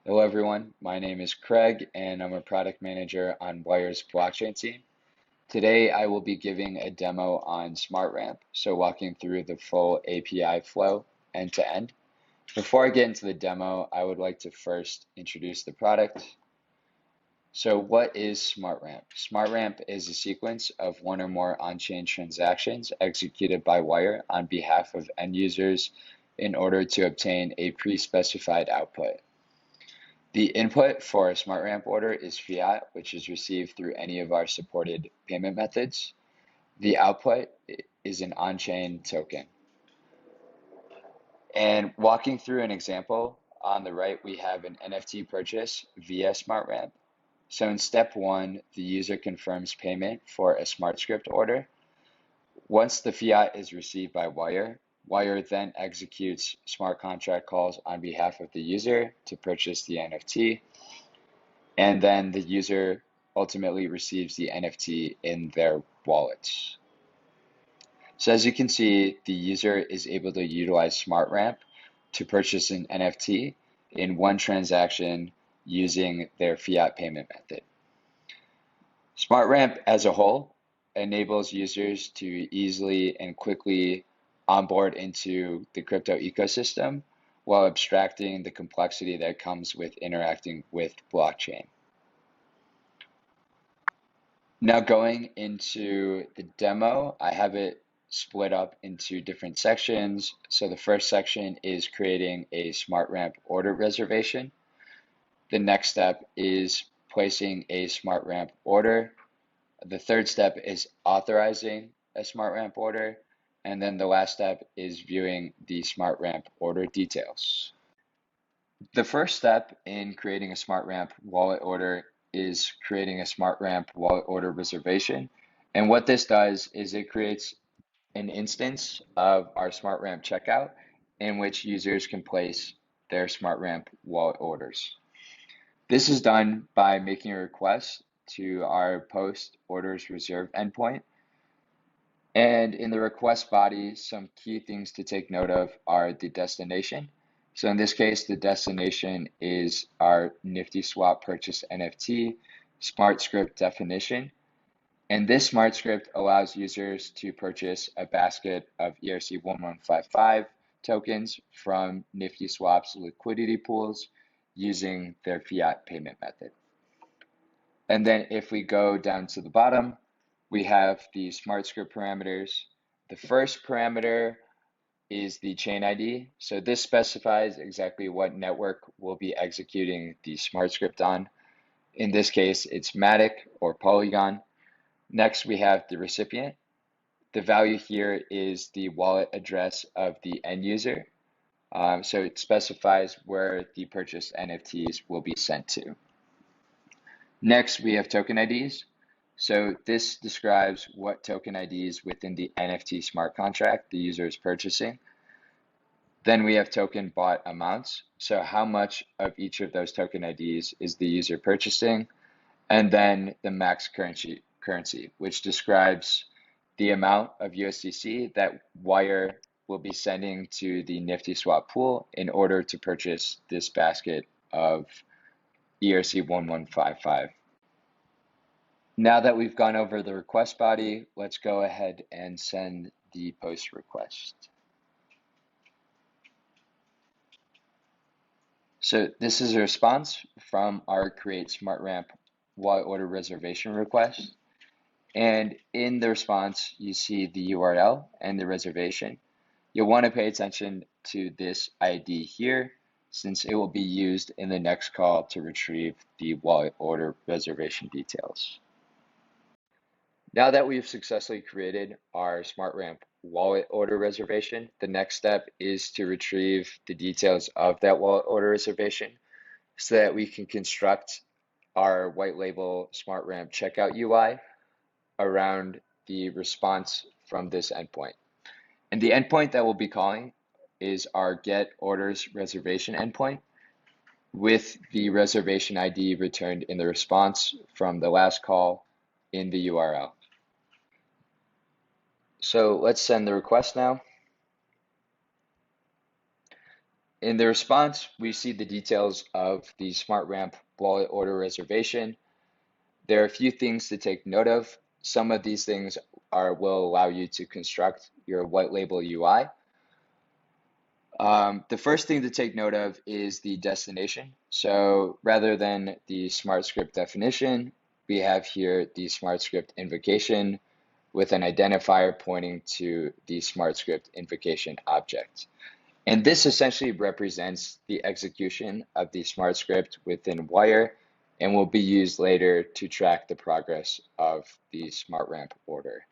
Hello everyone, my name is Craig and I'm a product manager on Wyre's blockchain team. Today I will be giving a demo on SmartRamp, so walking through the full API flow end to end. Before I get into the demo, I would like to first introduce the product. So what is SmartRamp? SmartRamp is a sequence of one or more on-chain transactions executed by Wyre on behalf of end users in order to obtain a pre-specified output. The input for a SmartRamp order is fiat, which is received through any of our supported payment methods. The output is an on-chain token. And walking through an example, on the right, we have an NFT purchase via SmartRamp. So in step one, the user confirms payment for a SmartScript order. Once the fiat is received by Wyre, Wyre then executes smart contract calls on behalf of the user to purchase the NFT. And then the user ultimately receives the NFT in their wallets. So as you can see, the user is able to utilize SmartRamp to purchase an NFT in one transaction using their fiat payment method. SmartRamp as a whole enables users to easily and quickly onboard into the crypto ecosystem while abstracting the complexity that comes with interacting with blockchain. Now going into the demo, I have it split up into different sections. So the first section is creating a SmartRamp order reservation. The next step is placing a SmartRamp order. The third step is authorizing a SmartRamp order. And then the last step is viewing the SmartRamp order details. The first step in creating a SmartRamp wallet order is creating a SmartRamp wallet order reservation. And what this does is it creates an instance of our SmartRamp checkout in which users can place their SmartRamp wallet orders. This is done by making a request to our post orders reserve endpoint. And in the request body, some key things to take note of are the destination. So in this case, the destination is our Nifty Swap Purchase NFT smart script definition. And this smart script allows users to purchase a basket of ERC1155 tokens from Nifty Swap's liquidity pools using their fiat payment method. And then if we go down to the bottom, we have the smart script parameters. The first parameter is the chain ID. So this specifies exactly what network will be executing the smart script on. In this case, it's Matic or Polygon. Next, we have the recipient. The value here is the wallet address of the end user. So it specifies where the purchased NFTs will be sent to. Next, we have token IDs. So this describes what token IDs within the NFT smart contract the user is purchasing. Then we have token bought amounts. So how much of each of those token IDs is the user purchasing? And then the max currency, which describes the amount of USDC that Wyre will be sending to the Nifty Swap pool in order to purchase this basket of ERC1155. Now that we've gone over the request body, let's go ahead and send the post request. So this is a response from our create SmartRamp wallet order reservation request. And in the response, you see the URL and the reservation. You'll want to pay attention to this ID here, since it will be used in the next call to retrieve the wallet order reservation details. Now that we've successfully created our SmartRamp wallet order reservation, the next step is to retrieve the details of that wallet order reservation so that we can construct our white label SmartRamp checkout UI around the response from this endpoint. And the endpoint that we'll be calling is our get orders reservation endpoint with the reservation ID returned in the response from the last call in the URL. So let's send the request now. In the response, we see the details of the SmartRamp wallet order reservation. There are a few things to take note of. Some of these things will allow you to construct your white label UI. The first thing to take note of is the destination. So rather than the smart script definition, we have here the smart script invocation with an identifier pointing to the smart script invocation object. And this essentially represents the execution of the smart script within Wyre and will be used later to track the progress of the SmartRamp order.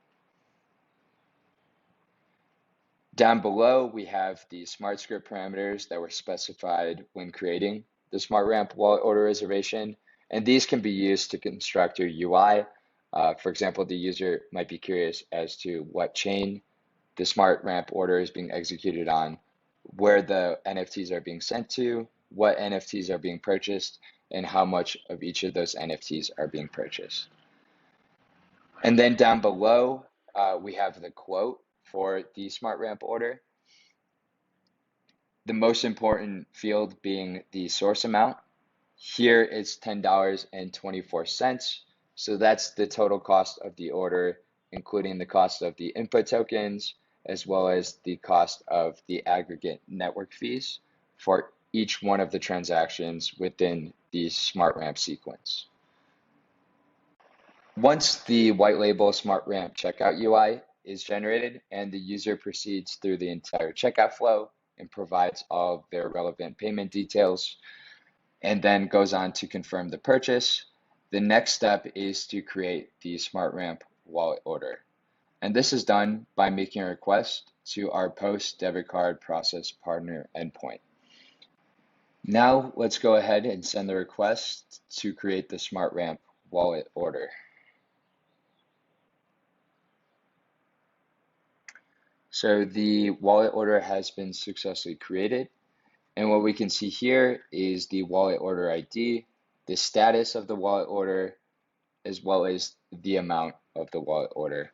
Down below, we have the smart script parameters that were specified when creating the SmartRamp wallet order reservation, and these can be used to construct your UI. For example, the user might be curious as to what chain the SmartRamp order is being executed on, where the NFTs are being sent to, what NFTs are being purchased, and how much of each of those NFTs are being purchased. And then down below, we have the quote for the SmartRamp order. The most important field being the source amount. Here it's $10.24. So that's the total cost of the order, including the cost of the input tokens, as well as the cost of the aggregate network fees for each one of the transactions within the SmartRamp sequence. Once the white label SmartRamp checkout UI is generated and the user proceeds through the entire checkout flow and provides all of their relevant payment details and then goes on to confirm the purchase, the next step is to create the SmartRamp wallet order. And this is done by making a request to our post debit card process partner endpoint. Now let's go ahead and send the request to create the SmartRamp wallet order. So the wallet order has been successfully created. And what we can see here is the wallet order ID, the status of the wallet order, as well as the amount of the wallet order,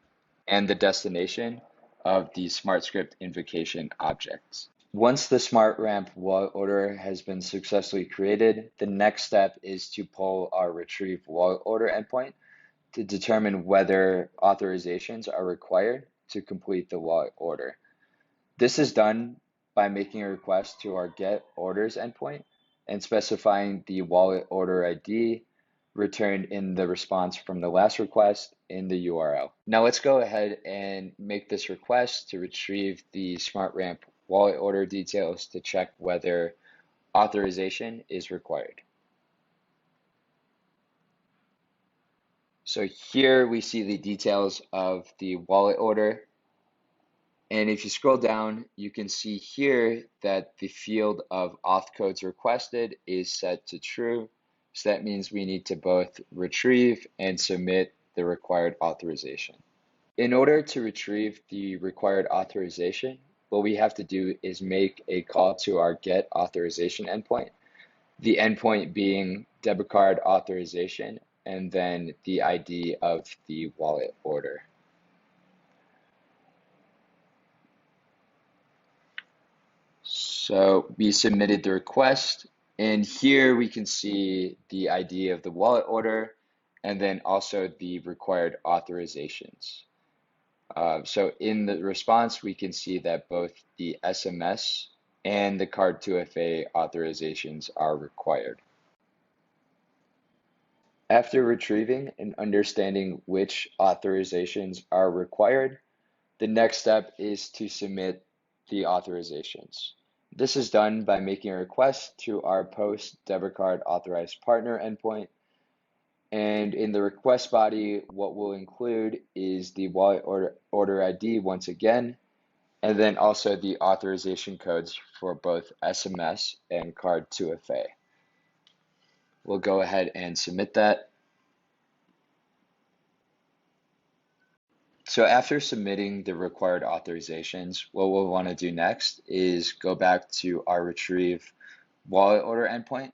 and the destination of the smart script invocation objects. Once the SmartRamp wallet order has been successfully created, the next step is to pull our retrieve wallet order endpoint to determine whether authorizations are required to complete the wallet order. This is done by making a request to our get orders endpoint and specifying the wallet order ID returned in the response from the last request in the URL. Now let's go ahead and make this request to retrieve the SmartRamp wallet order details to check whether authorization is required. So here we see the details of the wallet order. And if you scroll down, you can see here that the field of auth codes requested is set to true. So that means we need to both retrieve and submit the required authorization. In order to retrieve the required authorization, what we have to do is make a call to our get authorization endpoint, the endpoint being debit card authorization, and then the ID of the wallet order. So we submitted the request, and here we can see the ID of the wallet order and then also the required authorizations. So in the response, we can see that both the SMS and the Card2FA authorizations are required. After retrieving and understanding which authorizations are required, the next step is to submit the authorizations. This is done by making a request to our post debit card authorized partner endpoint. And in the request body, what we'll include is the wallet order ID once again, and then also the authorization codes for both SMS and Card2FA. We'll go ahead and submit that. So after submitting the required authorizations, what we'll want to do next is go back to our retrieve wallet order endpoint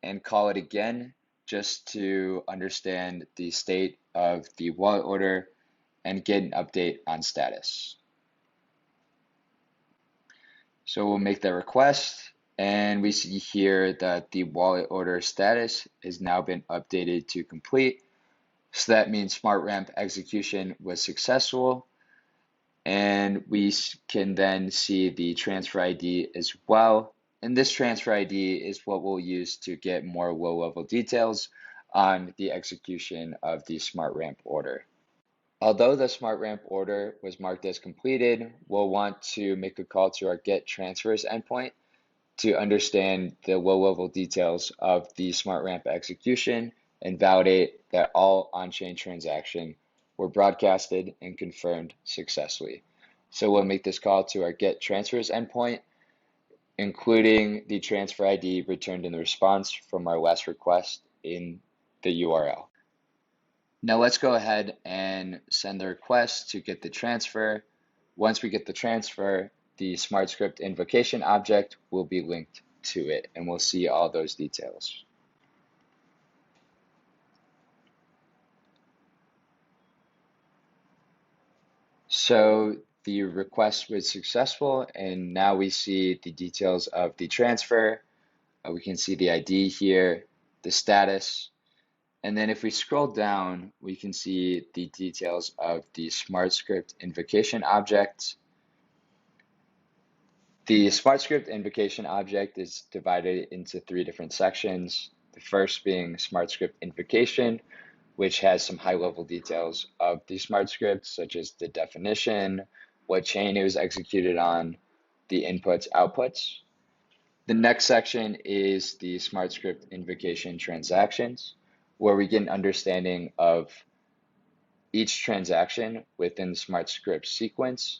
and call it again just to understand the state of the wallet order and get an update on status. So we'll make the request And we see here that the wallet order status has now been updated to complete. So that means SmartRamp execution was successful. And we can then see the transfer ID as well. And this transfer ID is what we'll use to get more low-level details on the execution of the SmartRamp order. Although the SmartRamp order was marked as completed, we'll want to make a call to our get transfers endpoint to understand the low-level details of the SmartRamp execution and validate that all on-chain transactions were broadcasted and confirmed successfully. So we'll make this call to our get transfers endpoint, including the transfer ID returned in the response from our last request in the URL. Now let's go ahead and send the request to get the transfer. Once we get the transfer, the SmartScript invocation object will be linked to it, and we'll see all those details. So the request was successful, and now we see the details of the transfer. We can see the ID here, the status, and then if we scroll down, we can see the details of the SmartScript invocation object. The SmartScript invocation object is divided into 3 different sections. The first being SmartScript invocation, which has some high-level details of the SmartScript, such as the definition, what chain it was executed on, the inputs, outputs. The next section is the SmartScript invocation transactions, where we get an understanding of each transaction within the SmartScript sequence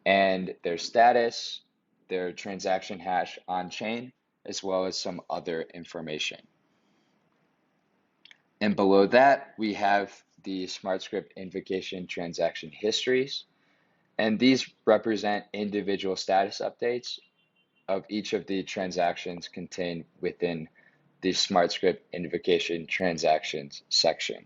and their status, their transaction hash on chain, as well as some other information. And below that, we have the SmartScript invocation transaction histories, and these represent individual status updates of each of the transactions contained within the SmartScript invocation transactions section.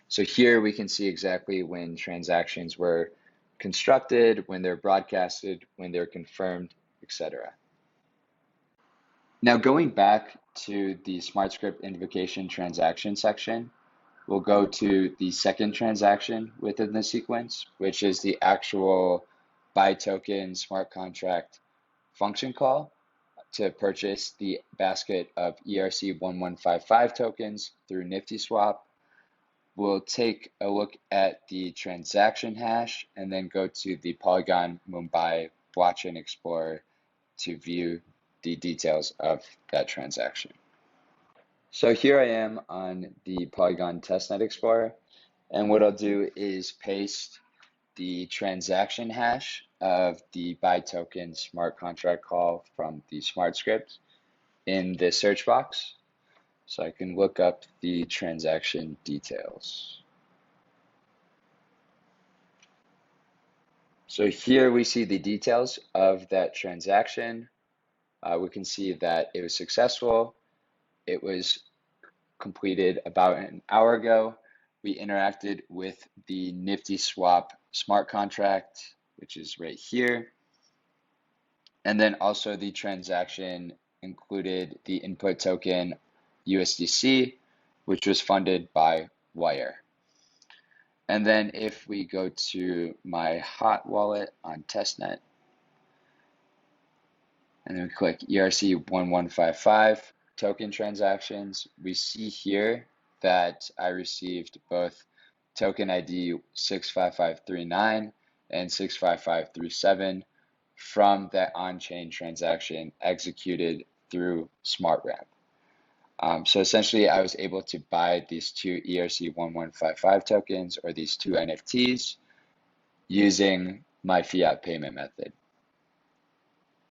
So here we can see exactly when transactions were constructed, when they're broadcasted, when they're confirmed, etc. Now going back to the SmartScript invocation transaction section, we'll go to the second transaction within the sequence, which is the actual buy token smart contract function call to purchase the basket of ERC1155 tokens through NiftySwap. We'll take a look at the transaction hash and then go to the Polygon Mumbai Blockchain Explorer to view the details of that transaction. So here I am on the Polygon Testnet Explorer, and what I'll do is paste the transaction hash of the buy token smart contract call from the SmartScript in the search box, so I can look up the transaction details. So here we see the details of that transaction. We can see that it was successful. It was completed about an hour ago. We interacted with the NiftySwap smart contract, which is right here. And then also the transaction included the input token USDC, which was funded by Wyre. And then if we go to my hot wallet on testnet, and then we click ERC1155 token transactions, we see here that I received both token ID 65539 and 65537 from that on-chain transaction executed through SmartRamp. So essentially, I was able to buy these 2 ERC1155 tokens, or these 2 NFTs, using my fiat payment method.